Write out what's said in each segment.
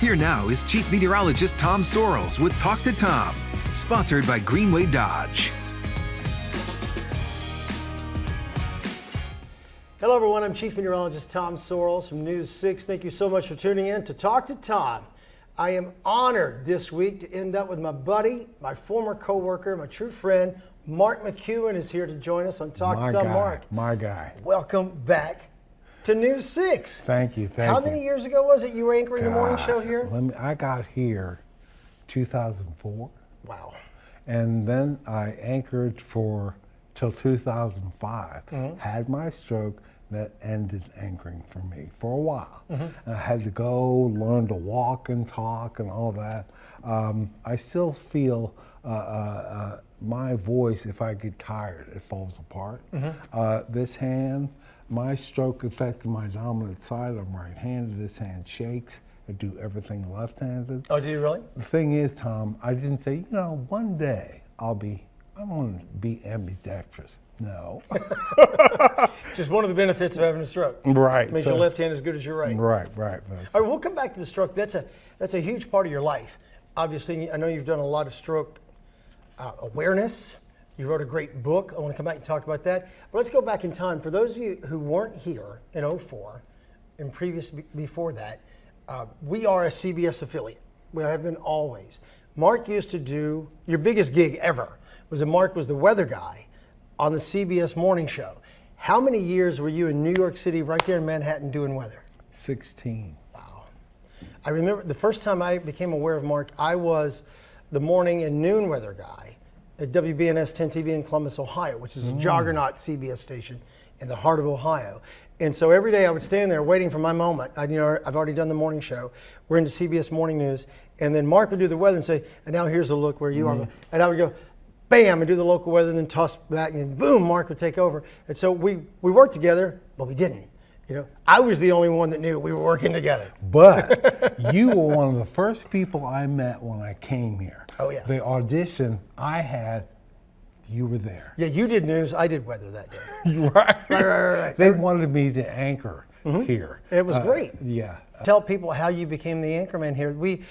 Here now is Chief Meteorologist Tom Sorrells with Talk to Tom, sponsored by Greenway Dodge. Hello everyone, I'm Chief Meteorologist Tom Sorrells from News 6. Thank you so much for tuning in to Talk to Tom. I am honored this week to end up with my buddy, my former co-worker, my true friend, Mark McEwen is here to join us on Talk to Tom. Mark, my guy. Welcome back to News 6. Thank you. How many years ago was it you were anchoring the morning show here? I got here 2004. Wow. And then I anchored till 2005. Had my stroke that ended anchoring for me for a while. I had to go learn to walk and talk and all that. I still feel my voice, if I get tired, it falls apart. This hand, my stroke affected my dominant side. I'm right-handed. This hand shakes. I do everything left-handed. Oh, do you really? The thing is, Tom, I didn't say, one day I want to be ambidextrous. No. Just one of the benefits of having a stroke. Right. Makes your left hand as good as your right. Right. All right, we'll come back to the stroke. That's a huge part of your life. Obviously, I know you've done a lot of stroke awareness. You wrote a great book. I want to come back and talk about that. But let's go back in time. For those of you who weren't here in 2004 and before that, we are a CBS affiliate. We have been always. Mark used to do, your biggest gig ever was that Mark was the weather guy on the CBS morning show. How many years were you in New York City, right there in Manhattan, doing weather? 16. Wow. I remember the first time I became aware of Mark, I was the morning and noon weather guy at WBNS 10 TV in Columbus, Ohio, which is a juggernaut CBS station in the heart of Ohio. And so every day I would stand there waiting for my moment. I've already done the morning show. We're into CBS Morning News. And then Mark would do the weather and say, and now here's the look where you are. And I would go, bam, and do the local weather, and then toss back, and boom, Mark would take over. And so we worked together, but we didn't. I was the only one that knew we were working together. But you were one of the first people I met when I came here. Oh, yeah. The audition I had, you were there. Yeah, you did news, I did weather that day. Right. They wanted me to anchor here. It was great. Yeah. Tell people how you became the anchorman here. We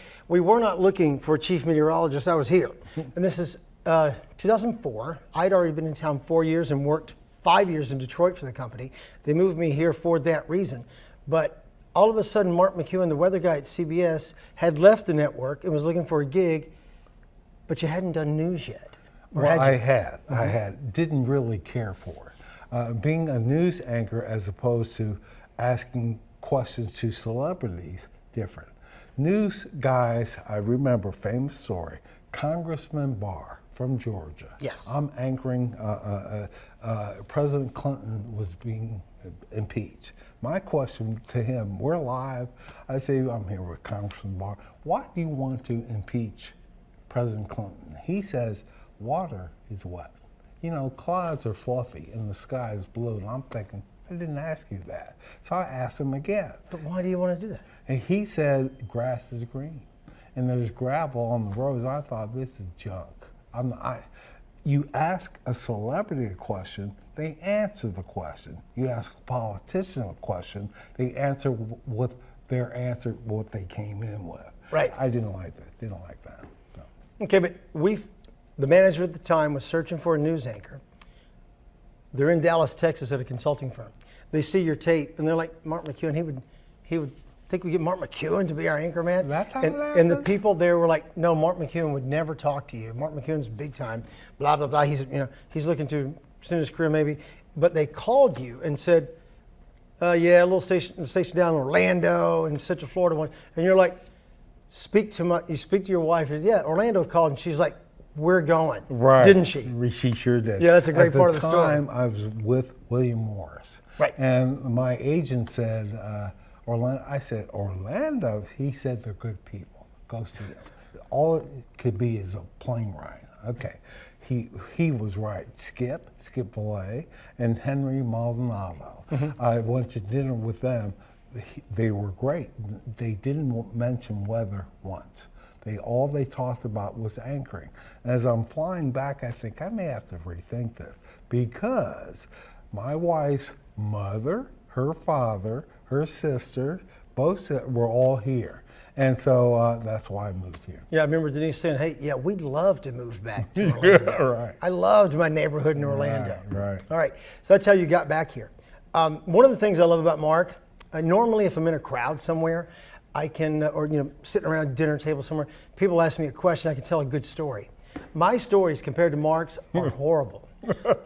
were not looking for a chief meteorologist. I was here. And this is 2004. I'd already been in town 4 years and worked 5 years in Detroit for the company. They moved me here for that reason. But all of a sudden, Mark McEwen, the weather guy at CBS, had left the network and was looking for a gig, but you hadn't done news yet. I had. Didn't really care for it. Being a news anchor as opposed to asking questions to celebrities, different. News guys, I remember, famous story, Congressman Barr from Georgia. Yes. I'm anchoring, President Clinton was being impeached. My question to him, we're live, I say, I'm here with Congressman Barr. Why do you want to impeach President Clinton? He says, water is wet. Clouds are fluffy and the sky is blue. And I'm thinking, I didn't ask you that. So I asked him again. But why do you want to do that? And he said, grass is green. And there's gravel on the roads. I thought, this is junk. You ask a celebrity a question, they answer the question. You ask a politician a question, they answer with their answer what they came in with. Right. I didn't like that. So. Okay, but the management at the time was searching for a news anchor. They're in Dallas, Texas at a consulting firm. They see your tape and they're like, Mark McEwen, he would think we get Mark McEwen to be our anchor man. That's how and the people there were like, no, Mark McEwen would never talk to you. Mark McEwen's big time, blah, blah, blah. He's looking to extend his career maybe. But they called you and said, yeah, a little station down in Orlando in Central Florida one. And you're like, you speak to your wife. Yeah, Orlando called and she's like, we're going. Right. Didn't she? She sure did. Yeah, that's a great part of the story. At the time, I was with William Morris. Right. And my agent said, Orlando. I said, Orlando? He said, they're good people. Go see them. All it could be is a plane ride. Okay. He was right. Skip Valet, and Henry Maldonado. I went to dinner with them. They were great. They didn't mention weather once. All they talked about was anchoring. As I'm flying back, I think I may have to rethink this because my wife's mother, her father, her sister, both were all here. And so that's why I moved here. Yeah, I remember Denise saying, hey, yeah, we'd love to move back to Orlando. Right. I loved my neighborhood in Orlando. Right. All right, so that's how you got back here. One of the things I love about Mark, normally if I'm in a crowd somewhere, I can, or sitting around a dinner table somewhere, people ask me a question, I can tell a good story. My stories compared to Mark's are horrible.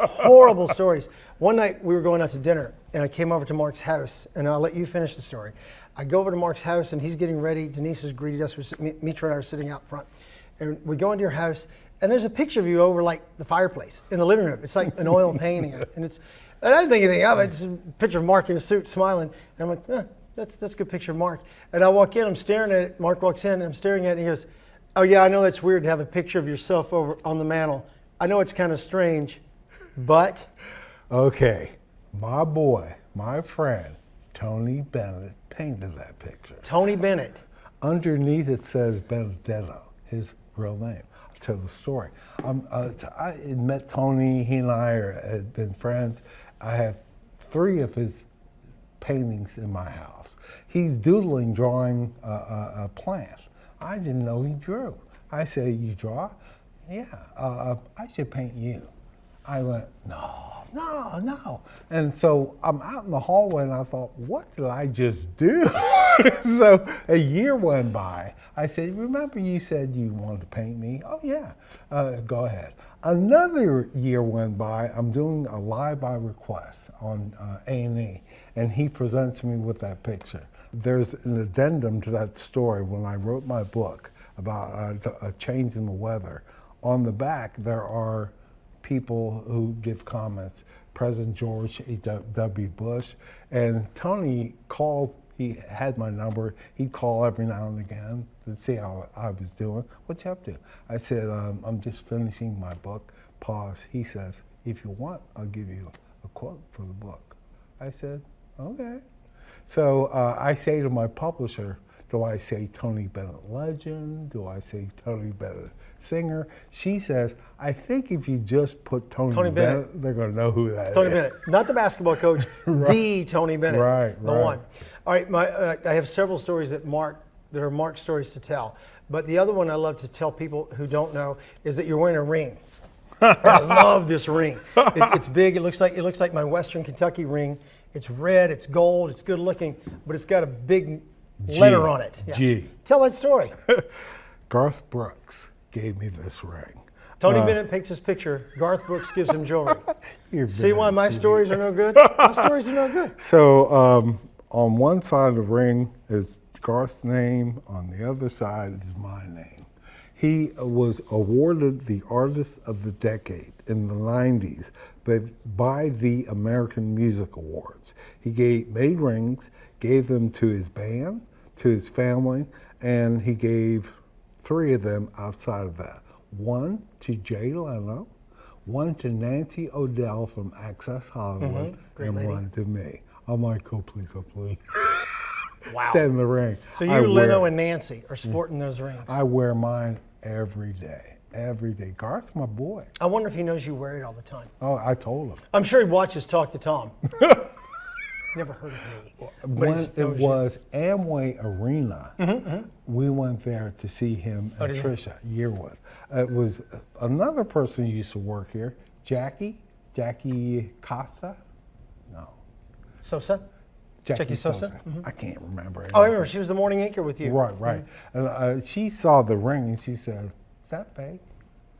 Horrible stories. One night we were going out to dinner and I came over to Mark's house, and I'll let you finish the story. I go over to Mark's house and he's getting ready. Denise has greeted us. Mitra and I are sitting out front. And we go into your house and there's a picture of you over like the fireplace in the living room. It's like an oil painting. And I didn't think anything of it. It's a picture of Mark in a suit smiling. And I'm like, that's a good picture of Mark. And I walk in, I'm staring at it. Mark walks in and I'm staring at it and he goes, oh yeah, I know that's weird to have a picture of yourself over on the mantle. I know it's kind of strange, but. Okay, my boy, my friend, Tony Bennett painted that picture. Tony Bennett. Underneath it says Benedetto, his real name. I'll tell the story. I met Tony, he and I had been friends. I have 3 of his paintings in my house. He's doodling, drawing a plant. I didn't know he drew. I said, you draw? Yeah, I should paint you. I went, no. And so I'm out in the hallway and I thought, what did I just do? So a year went by. I said, remember you said you wanted to paint me? Oh yeah, go ahead. Another year went by. I'm doing a live by request on A&E, and he presents me with that picture. There's an addendum to that story. When I wrote my book about a change in the weather, on the back there are people who give comments. President George W. Bush, and Tony called. He had my number. He'd call every now and again to see how I was doing. What you up to? I said, I'm just finishing my book. Pause. He says, if you want, I'll give you a quote for the book. I said, okay. So I say to my publisher, do I say Tony Bennett legend? Do I say Tony Bennett singer? She says, I think if you just put Tony Bennett, they're going to know who that is. Tony Bennett, not the basketball coach, Right. The Tony Bennett, Right, the one. All right, I have several stories that are Mark's stories to tell. But the other one I love to tell people who don't know is that you're wearing a ring. I love this ring. It's big. It looks like my Western Kentucky ring. It's red. It's gold. It's good looking, but it's got a big letter on it. Yeah. G. Tell that story. Garth Brooks gave me this ring. Tony Bennett takes his picture. Garth Brooks gives him jewelry. See why my silly. stories are no good? My stories are no good. So on one side of the ring is Garth's name. On the other side is my name. He was awarded the Artist of the Decade in the 90s by the American Music Awards. He made rings, gave them to his band, to his family, and he gave 3 of them outside of that. One to Jay Leno, one to Nancy O'Dell from Access Hollywood, and lady. one to me. I'm like, oh please, Wow. send the ring. So you, Leno, and Nancy are sporting those rings. I wear mine every day. Garth's my boy. I wonder if he knows you wear it all the time. Oh, I told him. I'm sure he watches Talk to Tom. Never heard of me. When it was Amway Arena, we went there to see him and Trisha Yearwood. It was another person who used to work here, Jackie Casa? No. Sosa? Jackie Sosa? I can't remember. Oh, I remember. She was the morning anchor with you. Right. And she saw the ring and she said, is that fake?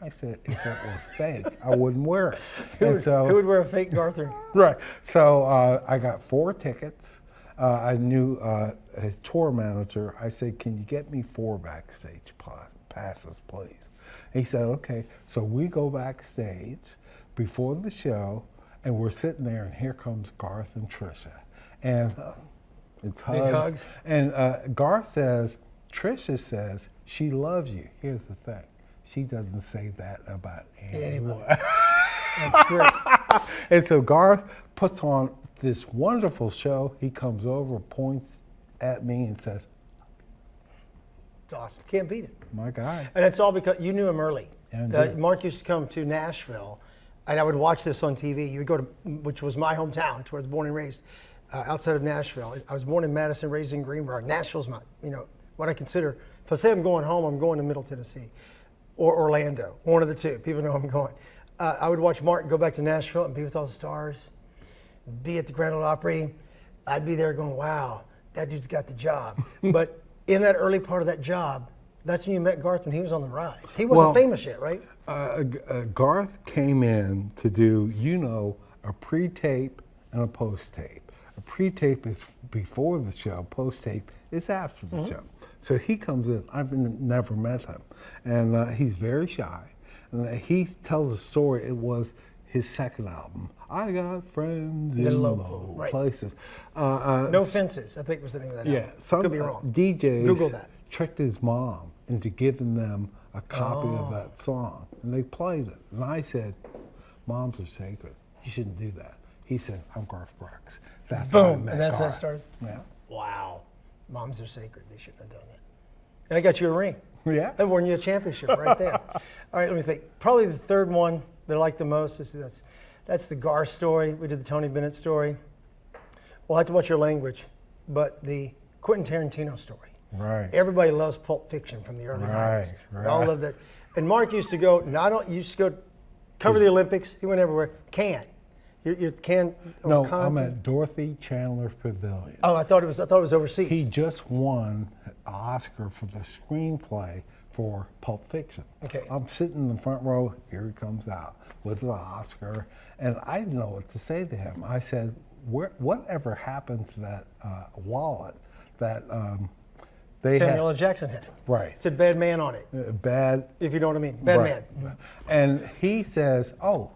I said, if it were fake, I wouldn't wear it. Who would wear a fake Garth ring? Right. So I got 4 tickets. I knew his tour manager. I said, can you get me 4 backstage passes, please? He said, okay. So we go backstage before the show, and we're sitting there, and here comes Garth and Trisha. And it's hugs. Big hugs. And Garth says, Trisha says, she loves you. Here's the thing. She doesn't say that about anyone. That's great. And so Garth puts on this wonderful show. He comes over, points at me, and says, It's awesome. Can't beat it. my guy. And it's all because you knew him early. Yeah, Mark used to come to Nashville, and I would watch this on TV. You would go to, which was my hometown, where I was born and raised, outside of Nashville. I was born in Madison, raised in Greenbrier. Nashville's my what I consider, if I say I'm going home, I'm going to Middle Tennessee or Orlando, one of the two. People know I'm going. I would watch Mark go back to Nashville and be with all the stars, be at the Grand Ole Opry. I'd be there going, wow, that dude's got the job. But in that early part of that job, that's when you met Garth when he was on the rise. He wasn't famous yet, right? Garth came in to do, a pre-tape and a post-tape. A pre-tape is before the show, post-tape is after the show. So he comes in, I've never met him, and he's very shy. And he tells a story, it was his second album. I got friends in low places. No Fences, I think was the name of that album. Some could be wrong. DJs Google that. tricked his mom into giving them a copy of that song, and they played it. And I said, moms are sacred. You shouldn't do that. He said, I'm Garth Brooks. That's how I Boom, met and that's how it Garth. started? Yeah. Wow. Moms are sacred. They shouldn't have done that. And I got you a ring. Yeah. I won you a championship right there. All right, let me think. Probably the third one that I like the most is that's the Garth story. We did the Tony Bennett story. We'll have to watch your language, but the Quentin Tarantino story. Right. Everybody loves Pulp Fiction from the early 90s. We all love that. And Mark used to go, used to go cover the Olympics. He went everywhere. Cannes. You're Cannes. No, I'm at Dorothy Chandler Pavilion. Oh, I thought it was overseas. He just won an Oscar for the screenplay for Pulp Fiction. Okay. I'm sitting in the front row, here he comes out with the Oscar, and I didn't know what to say to him. I said, whatever happened to that wallet that they Samuel L. Jackson had. Right. It said bad man on it. Bad. If you know what I mean. Bad man. And he says, oh,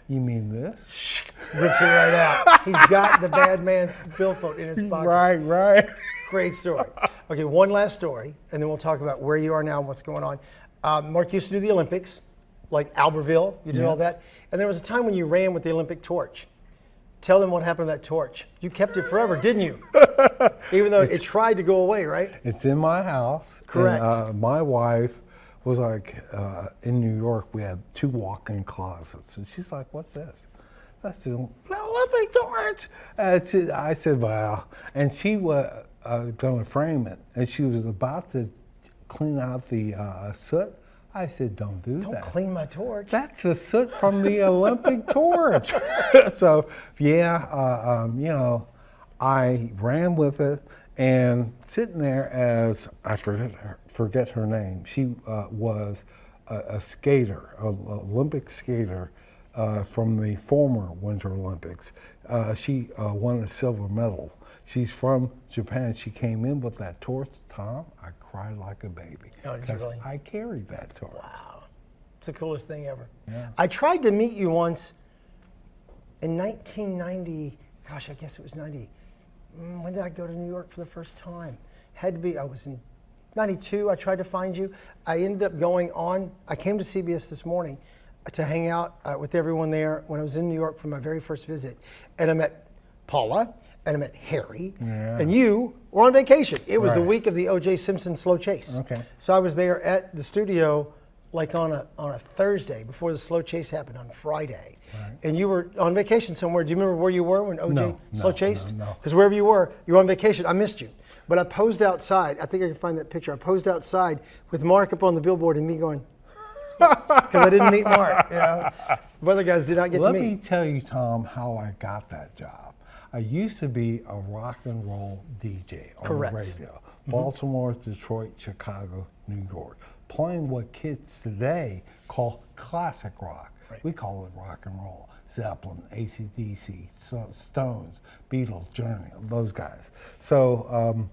you mean this? Rips it right out. He's got the bad man billfold in his pocket. Right. Great story. Okay, one last story, and then we'll talk about where you are now and what's going on. Mark used to do the Olympics, like Albertville. You did all that. And there was a time when you ran with the Olympic torch. Tell them what happened to that torch. You kept it forever, didn't you? Even though it tried to go away, right? It's in my house. Correct. And, my wife was like, in New York, we had 2 walk-in closets. And she's like, what's this? I said, Olympic torch. I said, well. And she was going to frame it. And she was about to clean out the soot. I said, don't do that. Don't clean my torch. That's the soot from the Olympic torch. So, I ran with it, and sitting there as, I forget her name, she was a skater, an Olympic skater from the former Winter Olympics. She won a silver medal. She's from Japan. She came in with that torch, Tom. I cried like a baby. Oh, did you really? I carried that torch. Wow. It's the coolest thing ever. Yeah. I tried to meet you once in 1990. Gosh, I guess it was 90. When did I go to New York for the first time? Had to be, I was in 92. I tried to find you. I ended up going on. I came to CBS this morning to hang out with everyone there when I was in New York for my very first visit. And I met Paula. And I met Harry, and you were on vacation. It was the week of the O.J. Simpson slow chase. Okay. So I was there at the studio like on a Thursday before the slow chase happened on Friday. Right. And you were on vacation somewhere. Do you remember where you were when O.J. slow chased? No. Because wherever you were on vacation. I missed you. But I posed outside. I think I can find that picture. I posed outside with Mark up on the billboard and me going, because I didn't meet Mark. The other guys did not get to meet. Let me tell you, Tom, how I got that job. I used to be a rock and roll DJ on the radio. Baltimore, Detroit, Chicago, New York. Playing what kids today call classic rock. Right. We call it rock and roll. Zeppelin, AC/DC, Stones, Beatles, Journey, those guys. So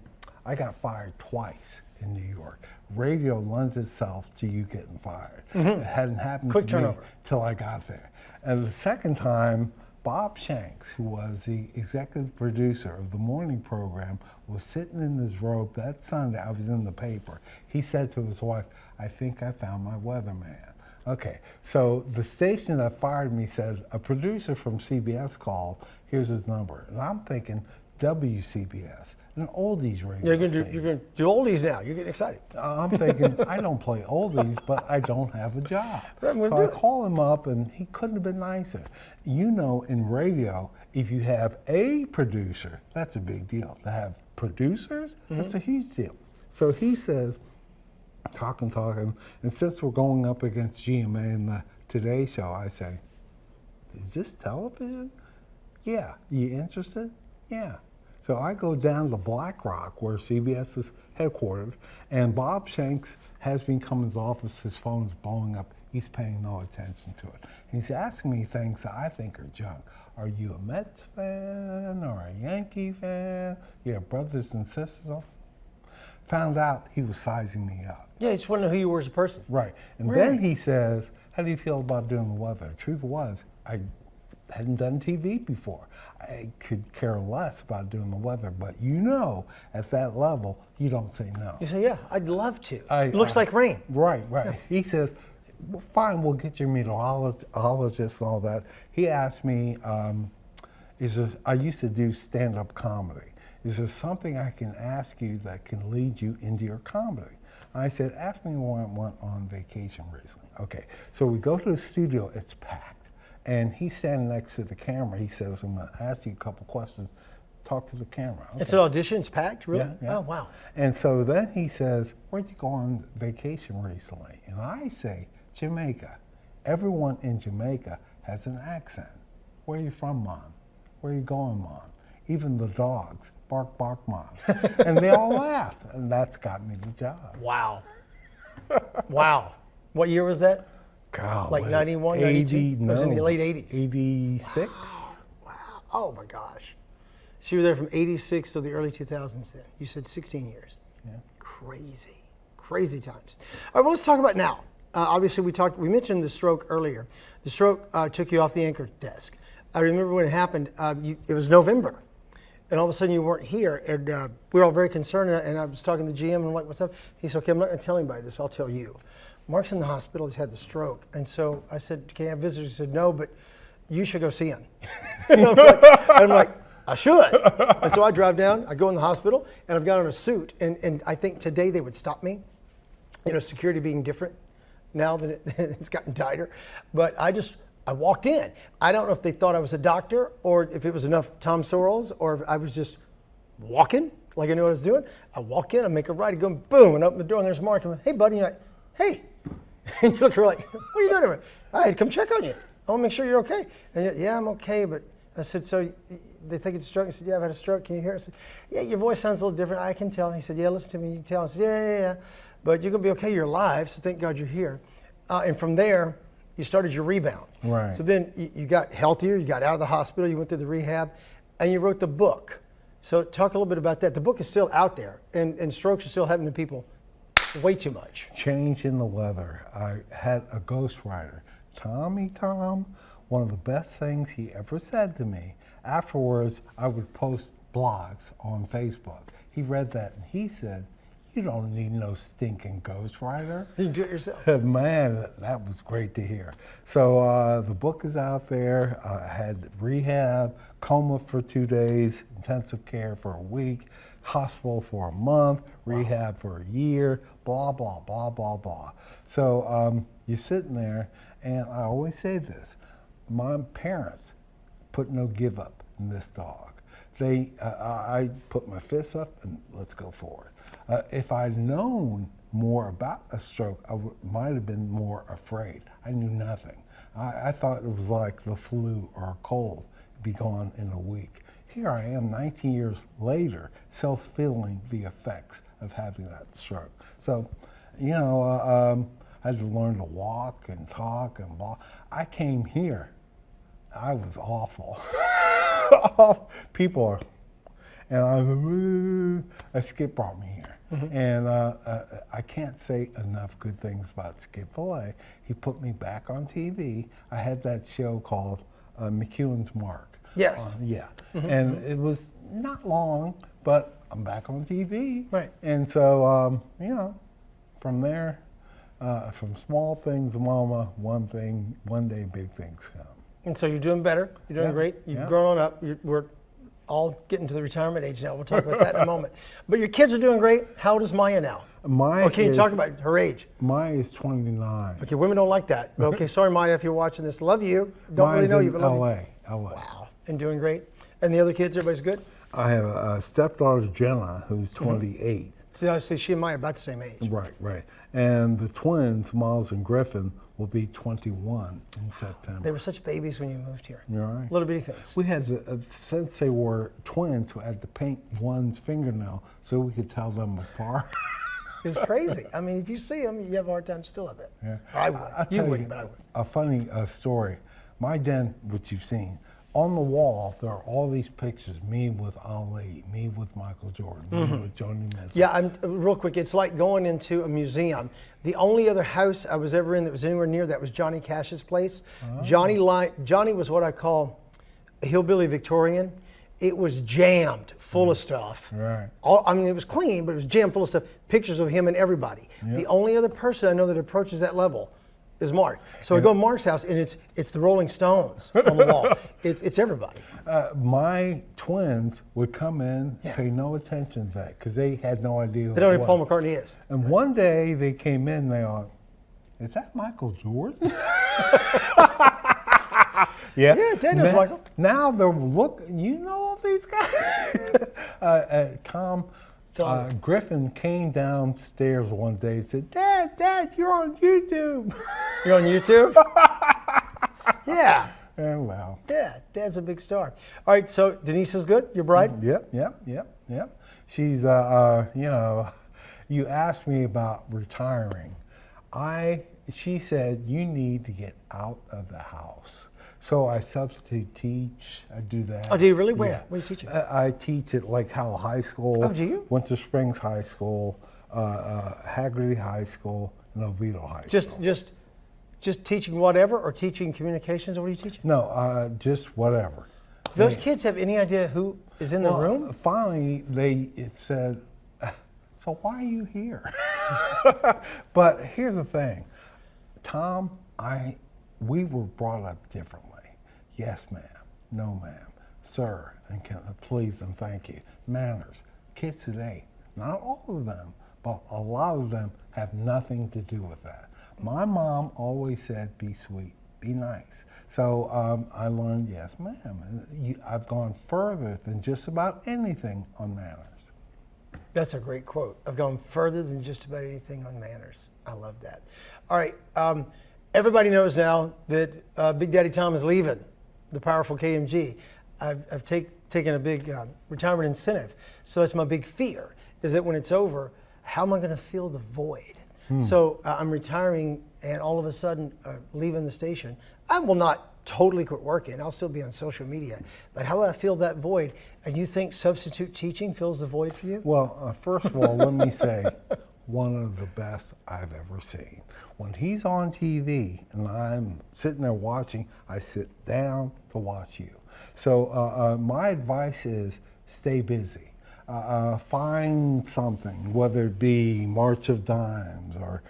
I got fired twice in New York. Radio lends itself to you getting fired. It hadn't happened to me till I got there. And the second time, Bob Shanks, who was the executive producer of the morning program, was sitting in his robe that Sunday. I was in the paper. He said to his wife, I think I found my weatherman. Okay, so the station that fired me said, a producer from CBS called, here's his number. And I'm thinking, WCBS, an oldies radio station. You're going to do oldies now. You're getting excited. I'm thinking, I don't play oldies, but I don't have a job. So I call him up, and he couldn't have been nicer. In radio, if you have a producer, that's a big deal. To have producers, that's a huge deal. So he says, talking, and since we're going up against GMA in the Today Show, I say, is this television? Yeah. You interested? Yeah. So I go down to Black Rock, where CBS is headquartered, and Bob Shanks has been coming to his office. His phone's blowing up. He's paying no attention to it. He's asking me things that I think are junk. Are you a Mets fan or a Yankee fan? You have brothers and sisters? Found out he was sizing me up. Yeah, he just wanted to know who you were as a person. Right. And Really? then he says, how do you feel about doing the weather? The truth was, I hadn't done TV before. I could care less about doing the weather, but at that level, you don't say no. You say, yeah, I'd love to. It looks like rain. Right. He says, well, fine, we'll get your meteorologist and all that. He asked me, I used to do stand-up comedy. Is there something I can ask you that can lead you into your comedy? I said, ask me when I went on vacation recently. Okay, so we go to the studio, it's packed. And he's standing next to the camera. He says, I'm going to ask you a couple questions. Talk to the camera. Okay. It's an audition, it's packed, really? Yeah. Oh, wow. And so then he says, where'd you go on vacation recently? And I say, Jamaica. Everyone in Jamaica has an accent. Where are you from, Mom? Where are you going, Mom? Even the dogs, bark, bark, Mom. And they all laughed, and that's got me the job. Wow. Wow. What year was that? God, Like 91, 92? It was in the late 80s. 86. Wow. Oh, my gosh. So you were there from 86 to the early 2000s then. You said 16 years. Yeah. Crazy. Crazy times. All right, well, let's talk about now. Obviously, we mentioned the stroke earlier. The stroke took you off the anchor desk. I remember when it happened, it was November. And all of a sudden you weren't here. And we were all very concerned. And I was talking to the GM and I'm like, what's up? He said, okay, I'm not going to tell anybody this. I'll tell you. Mark's in the hospital. He's had the stroke. And so I said, can I have visitors? He said, no, but you should go see him. And I'm like, I should. And so I drive down. I go in the hospital. And I've got on a suit. And I think today they would stop me. Security being different now that it's gotten tighter. But I walked in. I don't know if they thought I was a doctor or if it was enough Tom Sorrells or if I was just walking like I knew what I was doing. I walk in, I make a right, I go boom, and open the door, and there's Mark. I'm like, hey, buddy. And you're like, hey. And you look like, what are you doing here? I had to come check on you. I want to make sure you're okay. And you're, yeah, I'm okay. But I said, so they think it's a stroke? I said, yeah, I've had a stroke. Can you hear it? I said, yeah, your voice sounds a little different. I can tell. He said, yeah, listen to me. You can tell. I said, yeah. But you're going to be okay. You're alive, so thank God you're here. And from there, you started your rebound. Right. So then you got healthier, you got out of the hospital, you went through the rehab, and you wrote the book. So talk a little bit about that. The book is still out there, and strokes are still happening to people way too much. Change in the weather. I had a ghostwriter, Tommy Tom. One of the best things he ever said to me. Afterwards, I would post blogs on Facebook. He read that and he said, you don't need no stinking ghostwriter. You do it yourself. Man, that was great to hear. So the book is out there. I had rehab, coma for 2 days, intensive care for a week, hospital for a month, rehab for a year, blah, blah, blah, blah, blah. So you're sitting there, and I always say this, my parents put no give up in this dog. I put my fists up and let's go forward. If I'd known more about a stroke, I might have been more afraid. I knew nothing. I thought it was like the flu or a cold, be gone in a week. Here I am 19 years later, self-feeling the effects of having that stroke. So, I had to learn to walk and talk and blah. I came here, I was awful. People are, and Skip brought me here. Mm-hmm. And I can't say enough good things about Skip Fillet. He put me back on TV. I had that show called McEwen's Mark. Yes. Yeah. Mm-hmm. And it was not long, but I'm back on TV. Right. And so, from there, from small things, mama, one day big things come. And so you're doing better. You're doing great. You've grown on up. We're all getting to the retirement age now. We'll talk about that in a moment. But your kids are doing great. How old is Maya now? Can you talk about her age? Maya is 29. Okay, women don't like that. But okay, sorry, Maya, if you're watching this. Love you. Don't Maya's really know you, in but love LA. you. Wow. And doing great. And the other kids, everybody's good? I have a stepdaughter, Jenna, who's 28. See, she and I are about the same age. Right. And the twins, Miles and Griffin, will be 21 in September. They were such babies when you moved here. You're right. Little bitty things. We had to, since they were twins, we had to paint one's fingernail so we could tell them apart. It's crazy. I mean, if you see them, you have a hard time still, I bet. Yeah. I would. I'll You tell wouldn't, but I would. A funny story. My den, which you've seen, on the wall, there are all these pictures, me with Ali, me with Michael Jordan, me with Joni Mitchell. Yeah, real quick, it's like going into a museum. The only other house I was ever in that was anywhere near that was Johnny Cash's place. Oh. Johnny was what I call a hillbilly Victorian. It was jammed full of stuff. Right. It was clean, but it was jammed full of stuff. Pictures of him and everybody. Yep. The only other person I know that approaches that level is Mark. So I go to Mark's house, and it's the Rolling Stones on the wall. It's everybody. My twins would come in, pay no attention to that, because they had no idea who They don't it know who was. Paul McCartney is. And one day they came in, they are, is that Michael Jordan? Yeah, Dad knows Michael. Now they're you know these guys? Tom Griffin came downstairs one day and said, Dad, you're on YouTube. You're on YouTube? Yeah. And well. Yeah, Dad's a big star. All right, so Denise is good, your bride? Yep. She's, you asked me about retiring. She said, you need to get out of the house. So I substitute teach. I do that. Oh, do you really? Where? Yeah. Where do you teach it? I teach at Lake Howell High School. Oh, do you? Winter Springs High School, Haggerty High School, and Oviedo High School. Just teaching whatever, or teaching communications, or what are you teaching? No, just whatever. Do those kids have any idea who is in the room? Finally, it said, so why are you here? But here's the thing. Tom, we were brought up differently. Yes, ma'am. No, ma'am. Sir, and please and thank you. Manners. Kids today, not all of them, but a lot of them have nothing to do with that. My mom always said, be sweet, be nice. So I learned, yes, ma'am. I've gone further than just about anything on manners. That's a great quote. I've gone further than just about anything on manners. I love that. All right. Everybody knows now that Big Daddy Tom is leaving the powerful KMG. I've taken a big retirement incentive. So that's my big fear, is that when it's over, how am I going to fill the void? So I'm retiring, and all of a sudden leaving the station. I will not totally quit working. I'll still be on social media. But how will I fill that void? And you think substitute teaching fills the void for you? Well, first of all, let me say, one of the best I've ever seen. When he's on TV and I'm sitting there watching, I sit down to watch you. So my advice is stay busy. Find something, whether it be March of Dimes or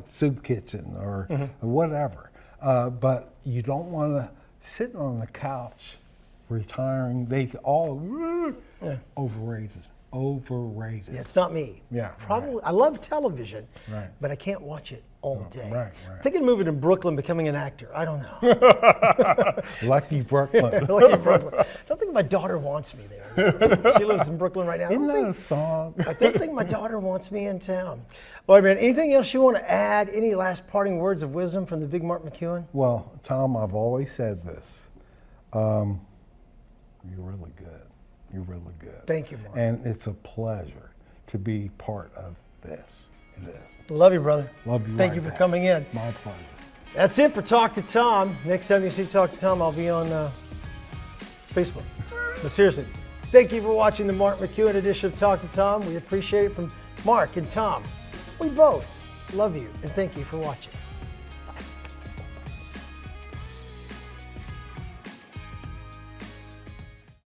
Soup Kitchen or whatever. But you don't want to sit on the couch retiring. They all overrated. Yeah, it's not me. Yeah, probably. right. I love television, Right. but I can't watch it all day. Right. Thinking of moving to Brooklyn, becoming an actor. I don't know. Lucky Brooklyn. Lucky Brooklyn. I don't think my daughter wants me there. She lives in Brooklyn right now. Isn't that a song? I don't think my daughter wants me in town. All right, man. Anything else you want to add? Any last parting words of wisdom from the big Mark McEwen? Well, Tom, I've always said this. You're really good. You're really good. Thank you, Mark. And it's a pleasure to be part of this. It is. Love you, brother. Love you. Thank right you for back. coming in. My pleasure. That's it for Talk to Tom. Next time you see Talk to Tom, I'll be on Facebook. But seriously, thank you for watching the Mark McEwen edition of Talk to Tom. We appreciate it from Mark and Tom. We both love you and thank you for watching.